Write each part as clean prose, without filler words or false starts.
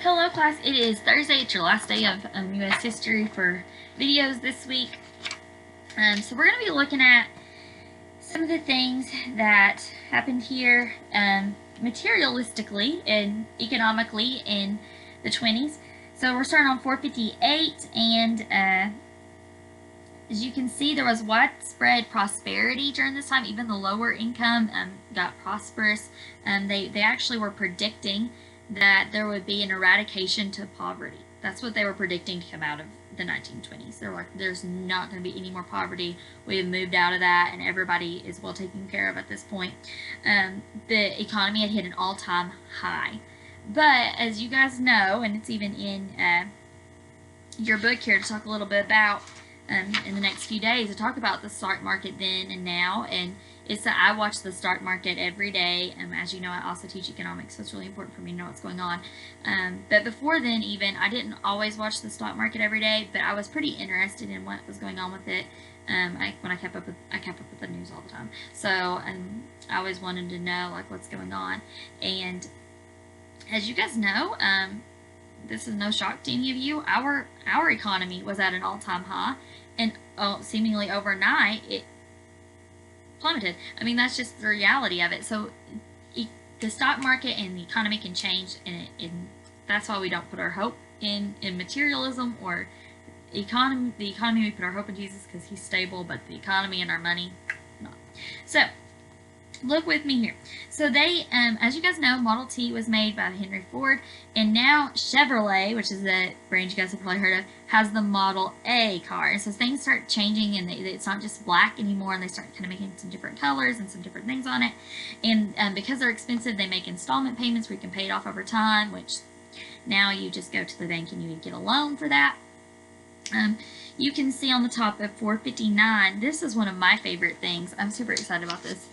Hello class, it is Thursday. It's your last day of U.S. history for videos this week. So we're going to be looking at some of the things that happened here materialistically and economically in the 20s. So we're starting on 458, and as you can see, there was widespread prosperity during this time. Even the lower income got prosperous. They actually were predicting that there would be an eradication to poverty. That's what they were predicting to come out of the 1920s. They're like, there's not going to be any more poverty. We have moved out of that, and everybody is well taken care of at this point. The economy had hit an all-time high. But as you guys know, and it's even in your book here to talk a little bit about in the next few days, to talk about the stock market then and now. And I watch the stock market every day. As you know, I also teach economics, so it's really important for me to know what's going on. But before then, even, I didn't always watch the stock market every day, but I was pretty interested in what was going on with it. When I kept up with the news all the time. So I always wanted to know like what's going on. And as you guys know, this is no shock to any of you. Our economy was at an all-time high, and seemingly overnight it plummeted. I mean, that's just the reality of it. So the stock market and the economy can change, and that's why we don't put our hope in materialism or economy. The economy, we put our hope in Jesus because he's stable, but the economy and our money, not. So look with me here. So they, as you guys know, Model T was made by Henry Ford, and now Chevrolet, which is the brand you guys have probably heard of, has the Model A car. And so things start changing, and it's not just black anymore, and they start kind of making some different colors and some different things on it. And because they're expensive, they make installment payments where you can pay it off over time, which now you just go to the bank and you get a loan for that. You can see on the top of 459, this is one of my favorite things. I'm super excited about this.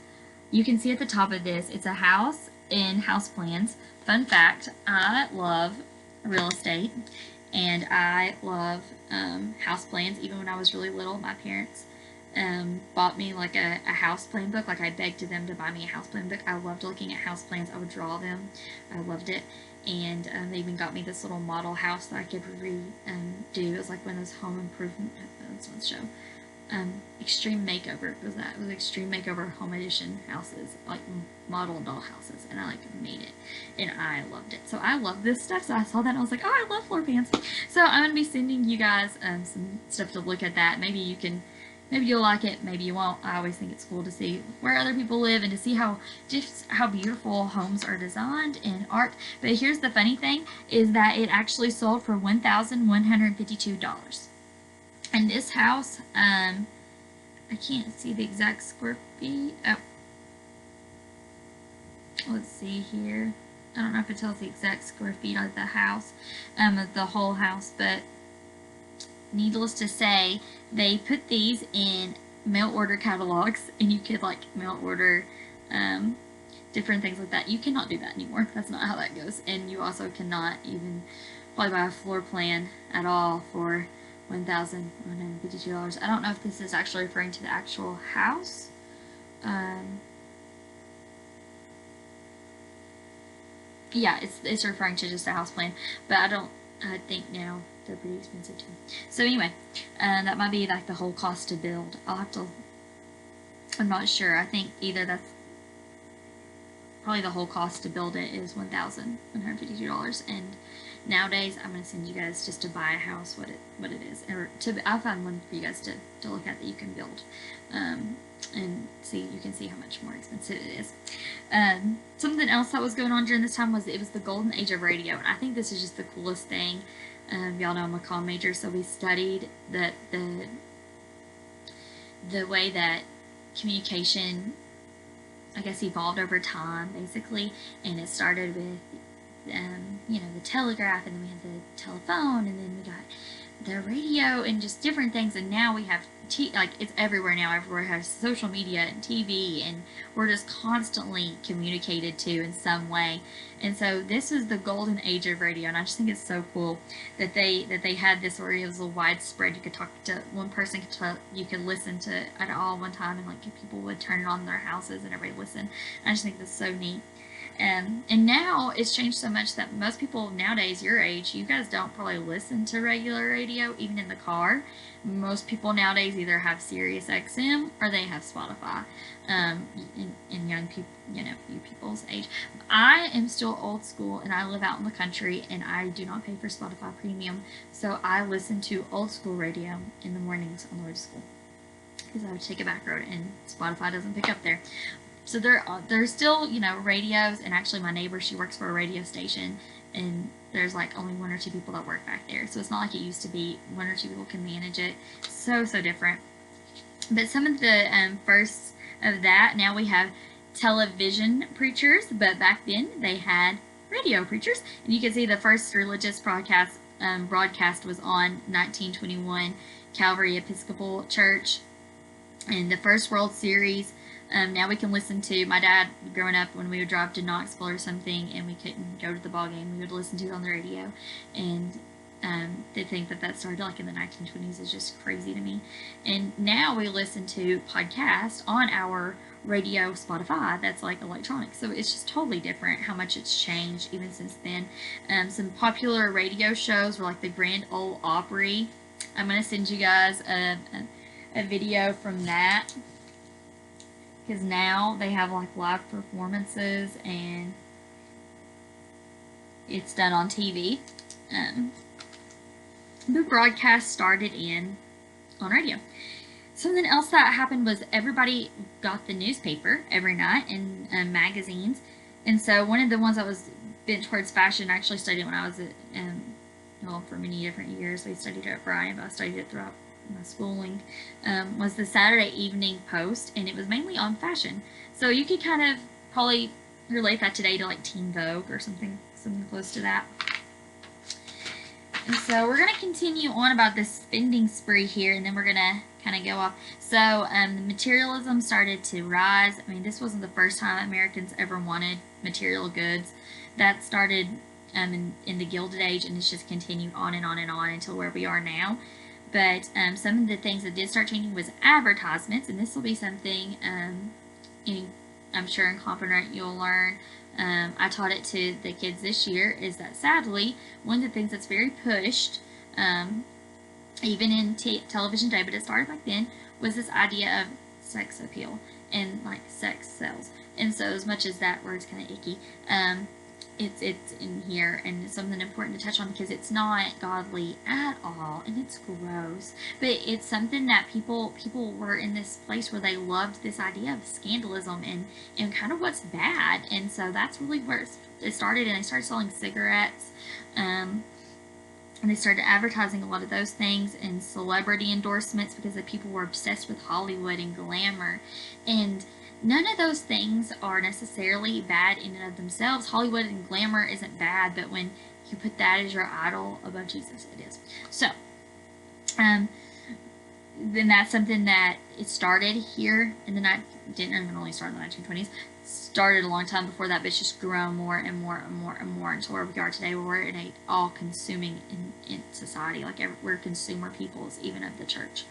You can see at the top of this, it's a house in house plans. Fun fact, I love real estate, and I love house plans. Even when I was really little, my parents bought me like a house plan book. Like, I begged them to buy me a house plan book. I loved looking at house plans. I would draw them. I loved it. And they even got me this little model house that I could redo. It was like one of those home improvement, this one's show. Extreme Makeover was that. It was Extreme Makeover Home Edition houses, like model doll houses, and I like made it, and I loved it. So I love this stuff. So I saw that and I was like, oh, I love floor plans. So I'm gonna be sending you guys some stuff to look at that. Maybe you'll like it, maybe you won't. I always think it's cool to see where other people live and to see how beautiful homes are designed in art. But here's the funny thing, is that it actually sold for $1,152. And this house, I can't see the exact square feet. Oh, let's see here. I don't know if it tells the exact square feet of the house, of the whole house, but needless to say, they put these in mail order catalogs, and you could like mail order different things like that. You cannot do that anymore. That's not how that goes. And you also cannot even probably buy a floor plan at all for $1,152. I don't know if this is actually referring to the actual house. Yeah, it's referring to just a house plan, but I think now they're pretty expensive too. So anyway, that might be like the whole cost to build. I'm not sure. I think either that's probably the whole cost to build it is $1,152, and nowadays I'm going to send you guys just to buy a house what it is, or I'll find one for you guys to look at that you can build, and see, you can see how much more expensive it is. Something else that was going on during this time was it was the golden age of radio, and I think this is just the coolest thing. Y'all know I'm a comm major, so we studied the way that communication, I guess, evolved over time, basically, and it started with, the telegraph, and then we had the telephone, and then we got the radio, and just different things, and now we have, it's everywhere now. Everywhere has social media and TV, and we're just constantly communicated to in some way. And so this is the golden age of radio, and I just think it's so cool that they had this where it was a widespread. You could talk to one person, you could listen to at all one time, and like people would turn it on in their houses and everybody would listen. I just think that's so neat. And now it's changed so much that most people nowadays, your age, you guys don't probably listen to regular radio, even in the car. Most people nowadays either have Sirius XM or they have Spotify. In young people, you people's age. I am still old school, and I live out in the country, and I do not pay for Spotify Premium, so I listen to old school radio in the mornings on the way to school, because I would take a back road, and Spotify doesn't pick up there. So there's still, radios, and actually my neighbor, she works for a radio station, and there's like only one or two people that work back there. So it's not like it used to be one or two people can manage it. So different. But some of the firsts of that, now we have television preachers, but back then they had radio preachers. And you can see the first religious broadcast was on 1921 Calvary Episcopal Church. And the first World Series, now we can listen to, my dad, growing up, when we would drive to Knoxville or something and we couldn't go to the ball game, we would listen to it on the radio. And to think that started like in the 1920s is just crazy to me. And now we listen to podcasts on our radio Spotify that's like electronic. So it's just totally different how much it's changed even since then. Some popular radio shows were like the Grand Ole Opry. I'm going to send you guys a video from that, because now they have like live performances and it's done on TV. The broadcast started on radio. Something else that happened was everybody got the newspaper every night and magazines. And so one of the ones that was bent towards fashion, I actually studied when I was at, for many different years. We studied it at Bryan, but I studied it throughout my schooling, was the Saturday Evening Post, and it was mainly on fashion. So you could kind of probably relate that today to like Teen Vogue or something close to that. And so we're going to continue on about this spending spree here, and then we're going to kind of go off. So materialism started to rise. I mean, this wasn't the first time Americans ever wanted material goods. That started in the Gilded Age, and it's just continued on and on and on until where we are now. But some of the things that did start changing was advertisements, and this will be something I'm sure in Confident you'll learn. I taught it to the kids this year, is that sadly, one of the things that's very pushed, even in television today, but it started back then, was this idea of sex appeal and like sex sells. And so as much as that word's kind of icky, it's in here, and it's something important to touch on because it's not godly at all, and it's gross, but it's something that people were in this place where they loved this idea of scandalism and kind of what's bad. And so that's really where it started, and they started selling cigarettes, and they started advertising a lot of those things, and celebrity endorsements, because the people were obsessed with Hollywood and glamour. And none of those things are necessarily bad in and of themselves. Hollywood and glamour isn't bad, but when you put that as your idol above Jesus, it is. So, then that's something that it started here in the didn't even only start in the 1920s. Started a long time before that, but it's just grown more and more and more and more until where we are today, where we're in a all-consuming in society. Like we're consumer peoples, even of the church.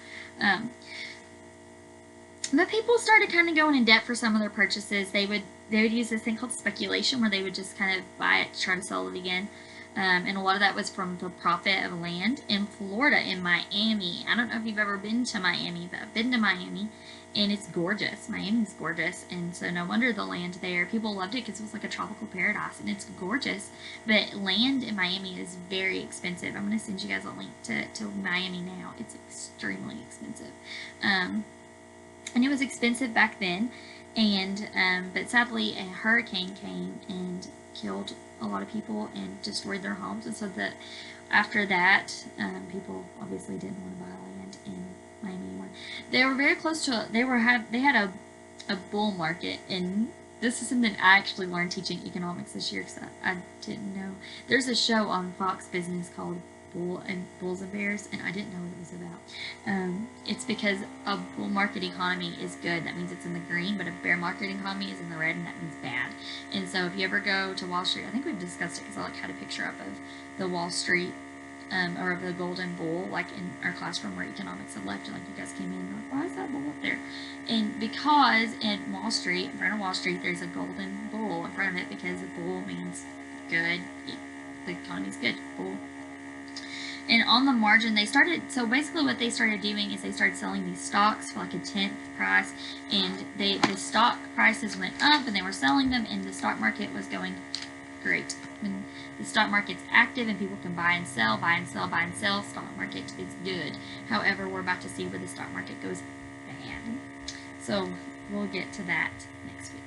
But people started kind of going in debt for some of their purchases. They would use this thing called speculation, where they would just kind of buy it to try to sell it again. And a lot of that was from the profit of land in Florida, in Miami. I don't know if you've ever been to Miami, but I've been to Miami, and it's gorgeous. Miami's gorgeous, and so no wonder the land there, people loved it because it was like a tropical paradise, and it's gorgeous. But land in Miami is very expensive. I'm going to send you guys a link to Miami now. It's extremely expensive. And it was expensive back then, and but sadly a hurricane came and killed a lot of people and destroyed their homes. And so after that, people obviously didn't want to buy land in Miami anymore. They were very close to they had a bull market, and this is something I actually learned teaching economics this year, because I didn't know. There's a show on Fox Business called Bulls and Bears, and I didn't know what it was about. It's because a bull market economy is good, that means it's in the green, but a bear market economy is in the red, and that means bad. And so if you ever go to Wall Street, I think we've discussed it because I had a picture up of the Wall Street or the golden bull, like in our classroom where economics had left, like you guys came in, like, why is that bull up there? And because in Wall Street, in front of Wall Street, there's a golden bull in front of it, because a bull means good, the economy's good, bull. And on the margin, they started, so basically what they started doing is they started selling these stocks for like a 10th price, and the stock prices went up, and they were selling them, and the stock market was going great. When the stock market's active and people can buy and sell, buy and sell, buy and sell, stock market is good. However, we're about to see where the stock market goes bad. So we'll get to that next week.